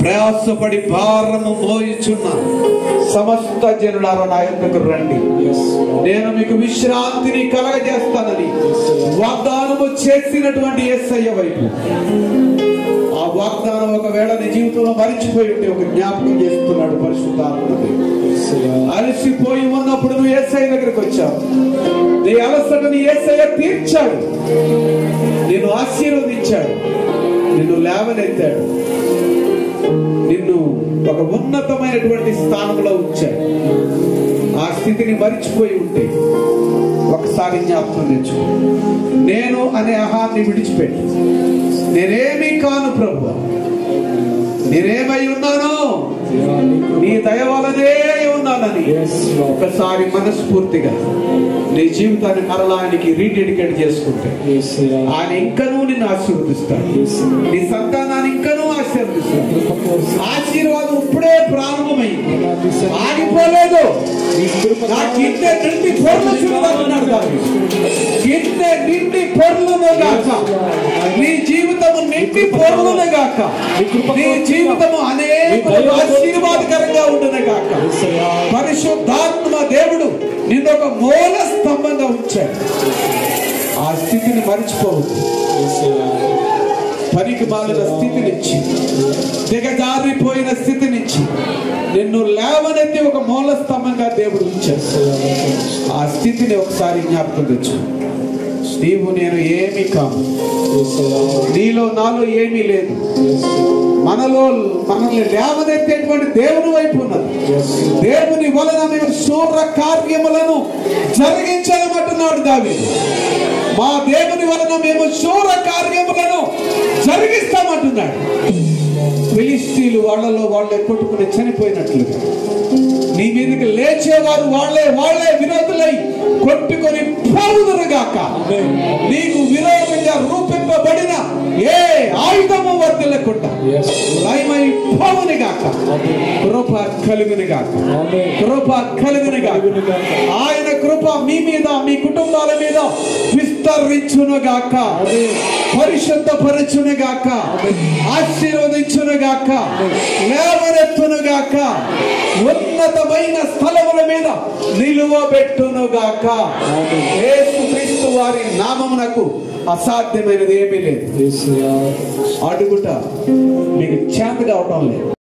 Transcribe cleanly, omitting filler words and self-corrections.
ప్రయాసపడి భారము మోయుచున్న సమస్త జనులారా నా యొద్దకు రండి, నేను మీకు విశ్రాంతిని కలగజేస్తానని వాగ్దానము చేసినటువంటి యేసయ్య వైపు. ఆ వాగ్దానం ఒకవేళ నీ జీవితంలో మరిచిపోయి ఉంటే ఒక జ్ఞాపకం చేస్తున్నాడు పరిశుద్ధాత్మ. అలసిపోయి ఉన్నప్పుడు నువ్వు యేసయ్య దగ్గరికి వచ్చావు, నీ అలసటని యేసయ్య తీర్చాడు, నిన్ను ఆశీర్వదించాడు, నిన్ను లేవనెత్తాడు, నిన్ను ఒక ఉన్నతమైనటువంటి స్థానంలో ఉంచాడు. ఆ స్థితిని మరిచిపోయి ఉంటే ఒకసారి జ్ఞాపకం తెచ్చు. నేను అనే అహాన్ని విడిచిపెట్టి, నేనేమీ కాను ప్రభు, నేనేమై ఉన్నాను నీ దయ వలనే ఉన్నానని ఒకసారి మనస్ఫూర్తిగా నీ జీవితాన్ని మరలా ఆయనకి రీడెడికేట్ చేసుకుంటే ఆయన ఇంకనూ నిన్ను ఆశీర్వదిస్తాడు, నీ సంతానాన్ని ఇంకనూ ఆశీర్వదిస్తాడు. ఆశీర్వాదం ఇప్పుడే ప్రారంభమైంది, ఆగిపోలేదు. నా గిన్నె నిండి పొర్లుచున్నాడు, గిన్నె నిండి పొర్లును గాక, నీ జీవితము నిండి పొర్లును గాక, నీ జీవితము అనేక ఆశీర్వాదకరంగా ఉండును గాక. పరిశుద్ధాత్మ దేవుడు నిన్ను ఒక మూల స్తంభంగా ఉంచాడు. ఆ స్థితిని మరిచిపోవద్దు. పనికి మాలిన స్థితి నుంచి, దిగజారిపోయిన స్థితి నుంచి నిన్ను లేవనెత్తి ఒక మూల స్తంభంగా దేవుడు ఉంచాడు. ఆ స్థితిని ఒకసారి జ్ఞాపకం తెచ్చు. నీవు నేను ఏమీ కాదు, నీలో నాలో ఏమీ లేదు. మనల్ని లేవనెత్తేటువంటి దేవుని వైపు ఉన్నది. దేవుని వలన మేము శూర కార్యములను జరిగించమంటున్నాడు దావీదు. మా దేవుని వలన మేము శూర కార్యములను జరిగిస్తామంటున్నాడు. ఫిలిష్తీయులు వాళ్ళలో వాళ్ళే కొట్టుకుని చనిపోయినట్లుగా నీ మీదకి లేచేవారు వాళ్ళే విరోధులై కొట్టుకొని పోవుదురుగాక. నీకు విరోధంగా రూపింపబడిన ఏ ఆయుధము వర్తిల్లకుండా లయమై పోవుని గాక. కృప కలుగుని గాక, కృప కలుగుని గాక. ఆయన కృప మీ మీద, మీ కుటుంబాల మీద విస్తరించును గాక, పరిశుద్ధపరచును గాక, ఆశీర్వదించును గాక, లేవనెత్తును గాక, ఉన్నతమైన స్థలముల మీద నిలువబెట్టును గాక. యేసుక్రీస్తు వారి నామమునకు అసాధ్యమైనది ఏమీ లేదు. అడుగుట మీకు చేత కావటం లేదు.